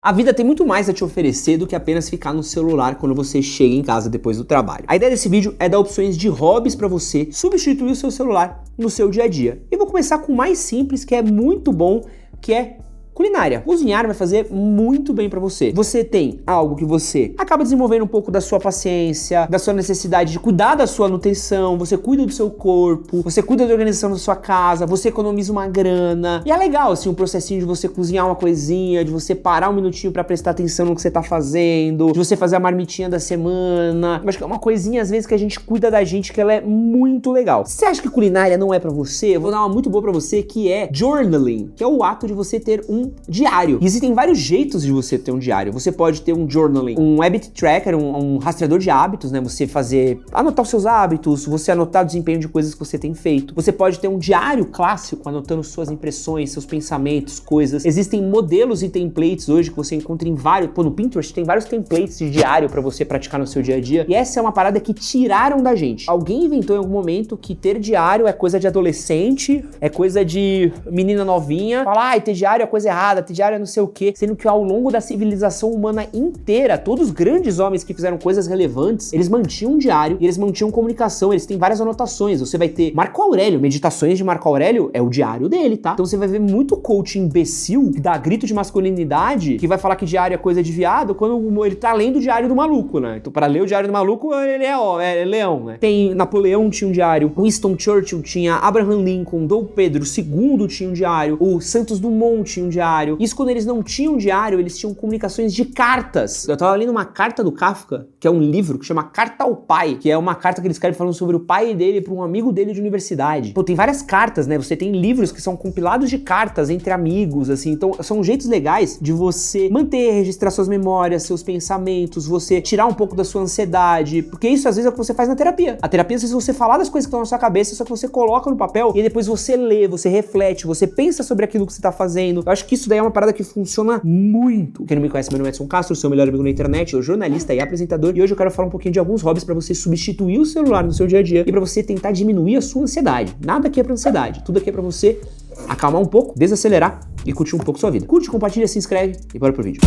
A vida tem muito mais a te oferecer do que apenas ficar no celular quando você chega em casa depois do trabalho. A ideia desse vídeo é dar opções de hobbies para você substituir o seu celular no seu dia a dia. E vou começar com o mais simples, que é muito bom, que é culinária. Cozinhar vai fazer muito bem pra você. Você tem algo que você acaba desenvolvendo um pouco da sua paciência, da sua necessidade de cuidar da sua nutrição, você cuida do seu corpo, você cuida da organização da sua casa, você economiza uma grana. E é legal, assim, um processinho de você cozinhar uma coisinha, de você parar um minutinho pra prestar atenção no que você tá fazendo, de você fazer a marmitinha da semana. Eu acho que é uma coisinha, às vezes, que a gente cuida da gente, que ela é muito legal. Se você acha que culinária não é pra você, eu vou dar uma muito boa pra você, que é journaling, que é o ato de você ter um diário. E existem vários jeitos de você ter um diário. Você pode ter um journaling, um habit tracker, um rastreador de hábitos, né? Você anotar os seus hábitos, você anotar o desempenho de coisas que você tem feito. Você pode ter um diário clássico, anotando suas impressões, seus pensamentos, coisas. Existem modelos e templates hoje que você encontra em vários... no Pinterest tem vários templates de diário pra você praticar no seu dia a dia. E essa é uma parada que tiraram da gente. Alguém inventou em algum momento que ter diário é coisa de adolescente, é coisa de menina novinha. Fala, ter diário é coisa errada, ter diário é não sei o quê, sendo que ao longo da civilização humana inteira, todos os grandes homens que fizeram coisas relevantes, eles mantinham um diário e eles mantinham comunicação, eles têm várias anotações. Você vai ter Marco Aurélio, Meditações de Marco Aurélio é o diário dele, tá? Então você vai ver muito coach imbecil que dá grito de masculinidade, que vai falar que diário é coisa de viado, quando ele tá lendo o diário do maluco, né? Então para ler o diário do maluco, ele é leão, né? Tem Napoleão tinha um diário, Winston Churchill tinha, Abraham Lincoln, Dom Pedro II tinha um diário, o Santos Dumont tinha um diário. Isso quando eles não tinham diário, eles tinham comunicações de cartas. Eu tava lendo uma carta do Kafka, que é um livro que chama Carta ao Pai, que é uma carta que ele escreve falando sobre o pai dele para um amigo dele de universidade. Pô, tem várias cartas, né? Você tem livros que são compilados de cartas entre amigos, assim. Então, são jeitos legais de você manter, registrar suas memórias, seus pensamentos, você tirar um pouco da sua ansiedade, porque isso às vezes é o que você faz na terapia. A terapia, às vezes, você falar das coisas que estão na sua cabeça, só que você coloca no papel e depois você lê, você reflete, você pensa sobre aquilo que você tá fazendo. Eu acho que isso daí é uma parada que funciona muito. Quem não me conhece, meu nome é Edson Castro, sou o melhor amigo na internet, eu sou jornalista e apresentador, e hoje eu quero falar um pouquinho de alguns hobbies pra você substituir o celular no seu dia a dia e pra você tentar diminuir a sua ansiedade. Nada aqui é pra ansiedade, tudo aqui é pra você acalmar um pouco, desacelerar e curtir um pouco sua vida. Curte, compartilha, se inscreve e bora pro vídeo.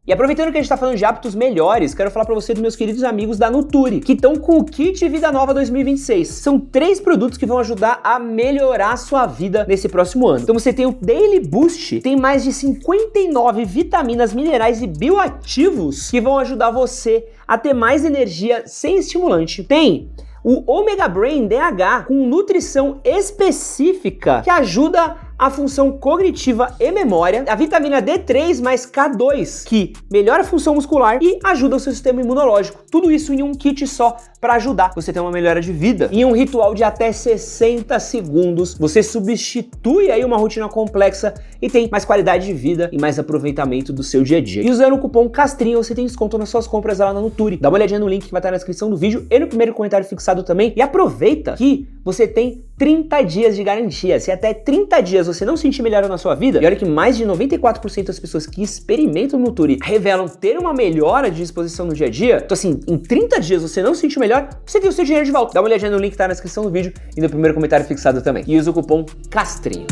E aproveitando que a gente tá falando de hábitos melhores, quero falar pra você dos meus queridos amigos da Nuturi, que estão com o Kit Vida Nova 2026. São 3 produtos que vão ajudar a melhorar a sua vida nesse próximo ano. Então você tem o Daily Boost, tem mais de 59 vitaminas, minerais e bioativos que vão ajudar você a ter mais energia sem estimulante. Tem o Omega Brain DH com nutrição específica que ajuda a função cognitiva e memória, a vitamina D3 mais K2, que melhora a função muscular e ajuda o seu sistema imunológico. Tudo isso em um kit só para ajudar você a ter uma melhora de vida. Em um ritual de até 60 segundos, você substitui aí uma rotina complexa e tem mais qualidade de vida e mais aproveitamento do seu dia a dia. E usando o cupom CASTRINHO, você tem desconto nas suas compras lá na Nuturi. Dá uma olhadinha no link que vai estar na descrição do vídeo e no primeiro comentário fixado também. E aproveita que você tem 30 dias de garantia. Se até 30 dias você não sentir melhora na sua vida, e olha que mais de 94% das pessoas que experimentam o Nuturi revelam ter uma melhora de disposição no dia a dia, então assim, em 30 dias você não sentir melhor, você tem o seu dinheiro de volta. Dá uma olhadinha no link que tá na descrição do vídeo e no primeiro comentário fixado também. E usa o cupom CASTRINHO.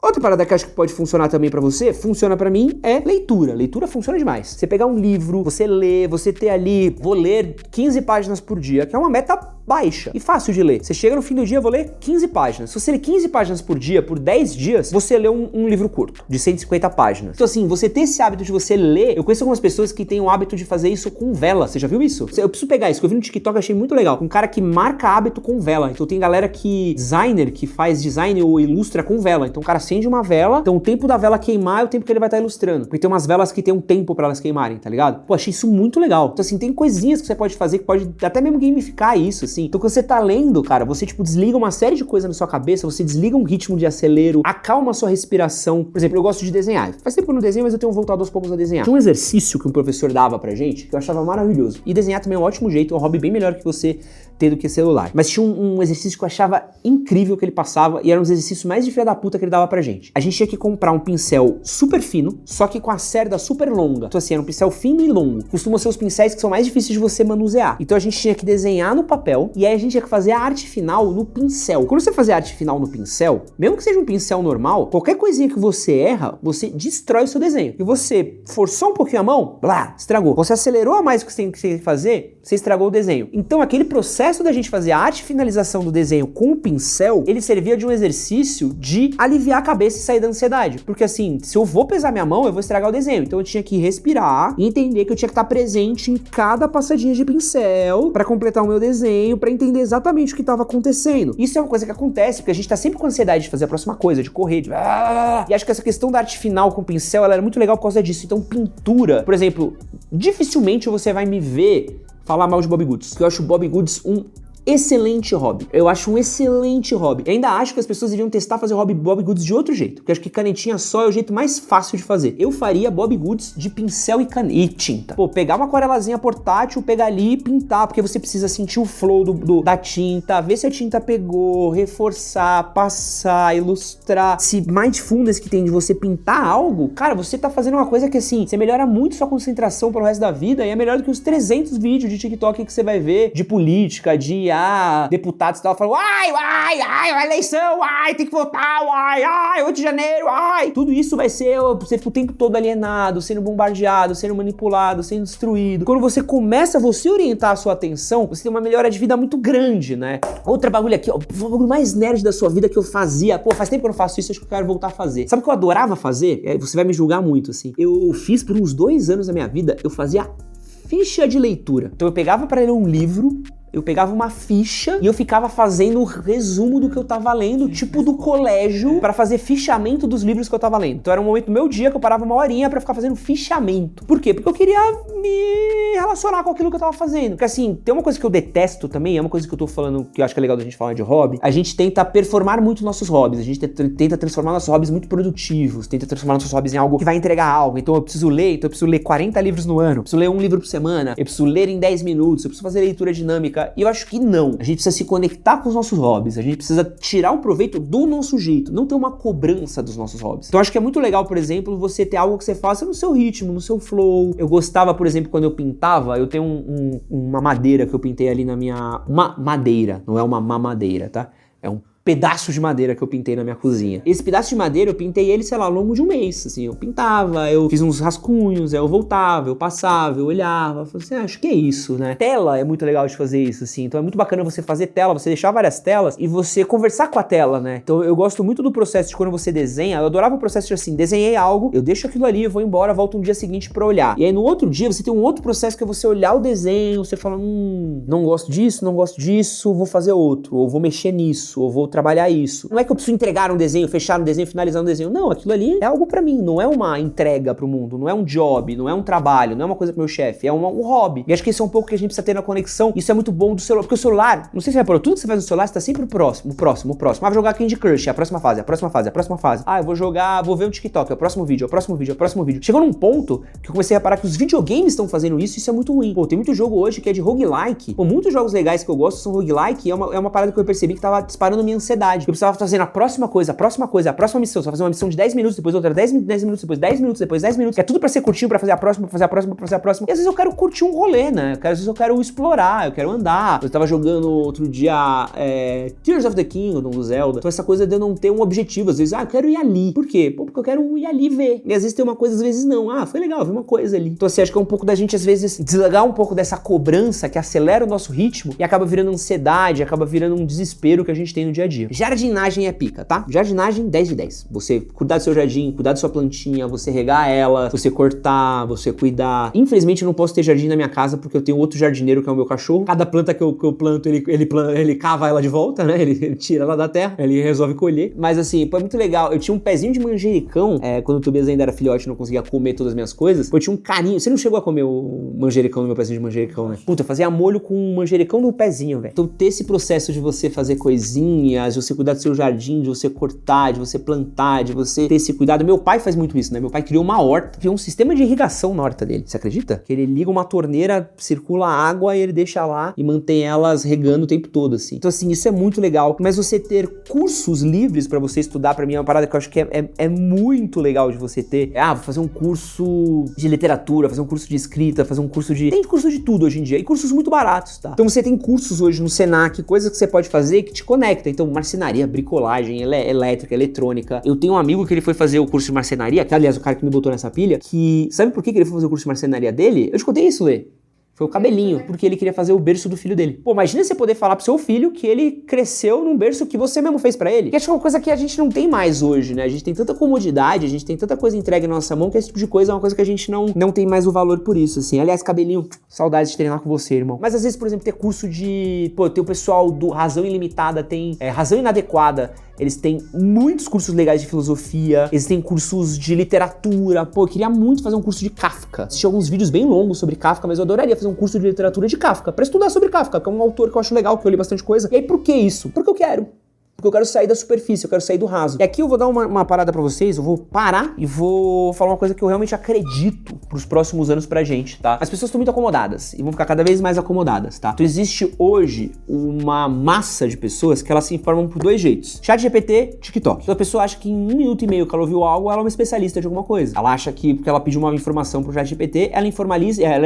Outra parada que eu acho que pode funcionar também pra você, funciona pra mim, é leitura. Leitura funciona demais. Você pegar um livro, você ler, você ter ali, vou ler 15 páginas por dia, que é uma meta baixa e fácil de ler. Você chega no fim do dia, vou ler 15 páginas. Se você ler 15 páginas por dia, por 10 dias, você lê um livro curto, de 150 páginas. Então assim, você ter esse hábito de você ler, eu conheço algumas pessoas que têm o hábito de fazer isso com vela. Você já viu isso? Eu preciso pegar isso, que eu vi no TikTok, achei muito legal. Um cara que marca hábito com vela. Então tem galera designer, que faz design ou ilustra com vela. Então o cara acende uma vela, então o tempo da vela queimar é o tempo que ele vai estar ilustrando. Porque tem umas velas que tem um tempo pra elas queimarem, tá ligado? Pô, achei isso muito legal. Então assim, tem coisinhas que você pode fazer que pode até mesmo gamificar isso, assim. Então quando você tá lendo, cara, você tipo desliga uma série de coisas na sua cabeça, você desliga um ritmo de acelero, acalma a sua respiração. Por exemplo, eu gosto de desenhar. Faz tempo que eu não desenho, mas eu tenho voltado aos poucos a desenhar. Tinha um exercício que um professor dava pra gente, que eu achava maravilhoso. E desenhar também é um ótimo jeito, é um hobby bem melhor que você ter do que celular. Mas tinha um exercício que eu achava incrível que ele passava e era um dos exercícios mais de filha da puta que ele dava pra gente. A gente tinha que comprar um pincel super fino, só que com a cerda super longa. Então assim, era um pincel fino e longo. Costumam ser os pincéis que são mais difíceis de você manusear. Então a gente tinha que desenhar no papel papel, e aí a gente ia fazer a arte final no pincel. Quando você fazer a arte final no pincel, mesmo que seja um pincel normal, qualquer coisinha que você erra, você destrói o seu desenho. E você forçou um pouquinho a mão, blá, estragou. Você acelerou a mais o que você tem que fazer, você estragou o desenho. Então aquele processo da gente fazer a arte finalização do desenho com o pincel, ele servia de um exercício de aliviar a cabeça e sair da ansiedade. Porque assim, se eu vou pesar minha mão, eu vou estragar o desenho. Então eu tinha que respirar e entender que eu tinha que estar presente em cada passadinha de pincel para completar o meu desenho, para entender exatamente o que estava acontecendo. Isso é uma coisa que acontece, porque a gente tá sempre com ansiedade de fazer a próxima coisa, de correr, de... E acho que essa questão da arte final com o pincel, ela era muito legal por causa disso. Então pintura, por exemplo, dificilmente você vai me ver falar mal de Bobbie Goods, porque eu acho o Bobbie Goods um excelente hobby. Eu acho um excelente hobby. Eu ainda acho que as pessoas deviam testar fazer hobby Bobbie Goods de outro jeito, porque eu acho que canetinha só é o jeito mais fácil de fazer. Eu faria Bobbie Goods de pincel e tinta. Pô, pegar uma aquarelazinha portátil, pegar ali e pintar, porque você precisa sentir o flow da tinta, ver se a tinta pegou, reforçar, passar, ilustrar. Esse mindfulness que tem de você pintar algo, cara, você tá fazendo uma coisa que assim, você melhora muito sua concentração pro resto da vida e é melhor do que os 300 vídeos de TikTok que você vai ver de política, de deputados estavam falando, ai, eleição, ai, tem que votar, ai, 8 de janeiro, ai. Tudo isso vai ser, você fica o tempo todo alienado, sendo bombardeado, sendo manipulado, sendo destruído. Quando você começa a você orientar a sua atenção, você tem uma melhora de vida muito grande, né? Outro bagulho aqui, ó, o bagulho mais nerd da sua vida que eu fazia, pô, faz tempo que eu não faço isso, acho que eu quero voltar a fazer. Sabe o que eu adorava fazer? Você vai me julgar muito, assim. Eu fiz por uns 2 anos da minha vida, eu fazia ficha de leitura. Então eu pegava pra ler um livro, eu pegava uma ficha e eu ficava fazendo o resumo do que eu tava lendo, tipo do colégio, pra fazer fichamento dos livros que eu tava lendo. Então era um momento do meu dia que eu parava uma horinha pra ficar fazendo fichamento. Por quê? Porque eu queria me relacionar com aquilo que eu tava fazendo. Porque assim, tem uma coisa que eu detesto também, é uma coisa que eu tô falando que eu acho que é legal da gente falar de hobby. A gente tenta performar muito nossos hobbies, a gente tenta transformar nossos hobbies muito produtivos, tenta transformar nossos hobbies em algo que vai entregar algo. Então eu preciso ler 40 livros no ano, eu preciso ler um livro por semana, eu preciso ler em 10 minutos, eu preciso fazer leitura dinâmica. E eu acho que não. A gente precisa se conectar com os nossos hobbies, a gente precisa tirar o proveito do nosso jeito, não ter uma cobrança dos nossos hobbies. Então acho que é muito legal, por exemplo, você ter algo que você faça no seu ritmo, no seu flow. Eu gostava, por exemplo, quando eu pintava, eu tenho uma madeira que eu pintei ali na minha... Uma madeira, não é uma mamadeira, tá? É um pedaço de madeira que eu pintei na minha cozinha. Esse pedaço de madeira eu pintei ele, sei lá, ao longo de um mês, assim, eu pintava, eu fiz uns rascunhos, eu voltava, eu passava, eu olhava, eu falei assim, acho que é isso, né? Tela é muito legal de fazer isso, assim, então é muito bacana você fazer tela, você deixar várias telas e você conversar com a tela, né? Então eu gosto muito do processo de quando você desenha, eu adorava o processo de assim, desenhei algo, eu deixo aquilo ali, eu vou embora, volto um dia seguinte pra olhar. E aí no outro dia você tem um outro processo que é você olhar o desenho, você fala, não gosto disso, vou fazer outro, ou vou mexer nisso, ou vou trabalhar isso. Não é que eu preciso entregar um desenho, fechar um desenho, finalizar um desenho. Não, aquilo ali é algo pra mim, não é uma entrega pro mundo, não é um job, não é um trabalho, não é uma coisa pro meu chefe, é um hobby. E acho que isso é um pouco que a gente precisa ter na conexão. Isso é muito bom do celular, porque o celular, não sei se você reparou, tudo que você faz no celular, você tá sempre o próximo. Ah, vou jogar Candy Crush, é a próxima fase. Ah, eu vou ver um TikTok, é o próximo vídeo. Chegou num ponto que eu comecei a reparar que os videogames estão fazendo isso, e isso é muito ruim. Pô, tem muito jogo hoje que é de roguelike. Pô, muitos jogos legais que eu gosto são roguelike, e é uma parada que eu percebi que tava disparando minha ansiedade. Eu precisava fazer a próxima missão. Só fazer uma missão de 10 minutos, depois outra 10 minutos, depois 10 minutos, depois 10 minutos. É tudo pra ser curtinho, pra fazer a próxima. E às vezes eu quero curtir um rolê, né? Às vezes eu quero explorar, eu quero andar. Eu tava jogando outro dia Tears of the Kingdom do Zelda. Então essa coisa de eu não ter um objetivo. Às vezes, eu quero ir ali. Por quê? Pô, porque eu quero ir ali ver. E às vezes tem uma coisa, às vezes não. Ah, foi legal, vi uma coisa ali. Então assim, acho que é um pouco da gente, às vezes, desligar um pouco dessa cobrança que acelera o nosso ritmo e acaba virando ansiedade, acaba virando um desespero que a gente tem no dia a dia. Jardinagem é pica, tá? Jardinagem 10 de 10. Você cuidar do seu jardim, cuidar da sua plantinha, você regar ela, você cortar, você cuidar. Infelizmente eu não posso ter jardim na minha casa porque eu tenho outro jardineiro que é o meu cachorro. Cada planta que eu planto, ele cava ela de volta, né? Ele tira ela da terra, ele resolve colher. Mas assim, pô, é muito legal. Eu tinha um pezinho de manjericão, quando o Tobias ainda era filhote e não conseguia comer todas as minhas coisas. Pô, eu tinha um carinho. Você não chegou a comer o manjericão no meu pezinho de manjericão, né? Puta, eu fazia molho com manjericão no pezinho, velho. Então ter esse processo de você fazer coisinha unhas, de você cuidar do seu jardim, de você cortar, de você plantar, de você ter esse cuidado. Meu pai faz muito isso, né? Meu pai criou uma horta, criou um sistema de irrigação na horta dele. Você acredita? Que ele liga uma torneira, circula água e ele deixa lá e mantém elas regando o tempo todo, assim. Então, assim, isso é muito legal. Mas você ter cursos livres pra você estudar, pra mim, é uma parada que eu acho que é muito legal de você ter. Vou fazer um curso de literatura, fazer um curso de escrita, fazer um curso de... Tem curso de tudo hoje em dia, e cursos muito baratos, tá? Então você tem cursos hoje no Senac, coisas que você pode fazer que te conecta. Então, marcenaria, bricolagem, elétrica, eletrônica. Eu tenho um amigo que ele foi fazer o curso de marcenaria, que aliás, o cara que me botou nessa pilha, que... Sabe por que ele foi fazer o curso de marcenaria dele? Eu te contei isso, Lê. Foi o cabelinho, porque ele queria fazer o berço do filho dele. Pô, imagina você poder falar pro seu filho que ele cresceu num berço que você mesmo fez pra ele. Que acho que é uma coisa que a gente não tem mais hoje, né? A gente tem tanta comodidade, a gente tem tanta coisa entregue na nossa mão que esse tipo de coisa é uma coisa que a gente não tem mais o valor por isso, assim. Aliás, cabelinho, saudades de treinar com você, irmão. Mas às vezes, por exemplo, ter curso de... Pô, tem o pessoal do Razão Ilimitada, tem Razão Inadequada. Eles têm muitos cursos legais de filosofia, eles têm cursos de literatura. Pô, eu queria muito fazer um curso de Kafka. Assisti alguns vídeos bem longos sobre Kafka, mas eu adoraria fazer um curso de literatura de Kafka, pra estudar sobre Kafka, que é um autor que eu acho legal, que eu li bastante coisa. E aí, por que isso? Porque eu quero. Porque eu quero sair da superfície, eu quero sair do raso. E aqui eu vou dar uma parada pra vocês, eu vou parar e vou falar uma coisa que eu realmente acredito pros próximos anos pra gente, tá? As pessoas estão muito acomodadas e vão ficar cada vez mais acomodadas, tá? Então existe hoje uma massa de pessoas que elas se informam por dois jeitos. ChatGPT, TikTok. Então a pessoa acha que em 1 minuto e meio que ela ouviu algo, ela é uma especialista de alguma coisa. Ela acha que porque ela pediu uma informação pro ChatGPT, ela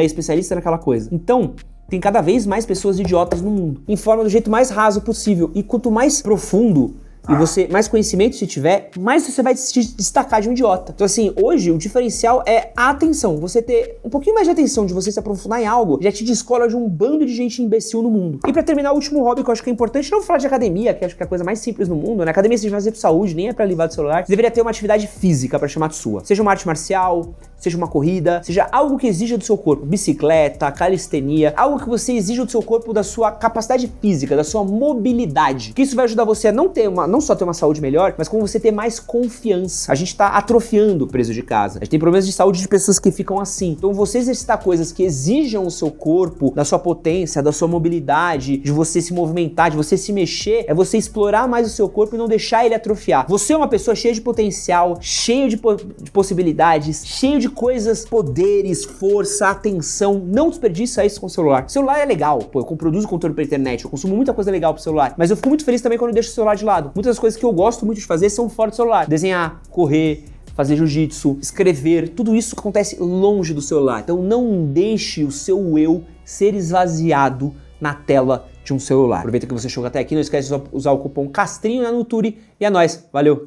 é especialista naquela coisa. Então, tem cada vez mais pessoas idiotas no mundo. Informa do jeito mais raso possível. E quanto mais profundo e você mais conhecimento você tiver, mais você vai se destacar de um idiota. Então assim, hoje o diferencial é a atenção. Você ter um pouquinho mais de atenção, de você se aprofundar em algo, já te descola de um bando de gente imbecil no mundo. E pra terminar, o último hobby que eu acho que é importante, não falar de academia, que acho que é a coisa mais simples no mundo, né? Academia você vai fazer por saúde, nem é pra livrar do celular. Você deveria ter uma atividade física pra chamar de sua. Seja uma arte marcial, seja uma corrida, seja algo que exija do seu corpo, bicicleta, calistenia, algo que você exija do seu corpo, da sua capacidade física, da sua mobilidade. Que isso vai ajudar você a não só ter uma saúde melhor, mas como você ter mais confiança. A gente tá atrofiando preso de casa. A gente tem problemas de saúde de pessoas que ficam assim. Então você exercitar coisas que exijam o seu corpo, da sua potência, da sua mobilidade, de você se movimentar, de você se mexer, é você explorar mais o seu corpo e não deixar ele atrofiar. Você é uma pessoa cheia de potencial, cheio de possibilidades, cheio de coisas, poderes, força, atenção. Não desperdiça isso com o celular. O celular é legal, pô, eu produzo conteúdo pra internet, eu consumo muita coisa legal pro celular, mas eu fico muito feliz também quando eu deixo o celular de lado. Muitas das coisas que eu gosto muito de fazer são fora do celular. Desenhar, correr, fazer jiu-jitsu, escrever, tudo isso acontece longe do celular. Então não deixe o seu eu ser esvaziado na tela de um celular. Aproveita que você chegou até aqui, não esquece de usar o cupom CASTRINHO na Nuturi e é nóis, valeu!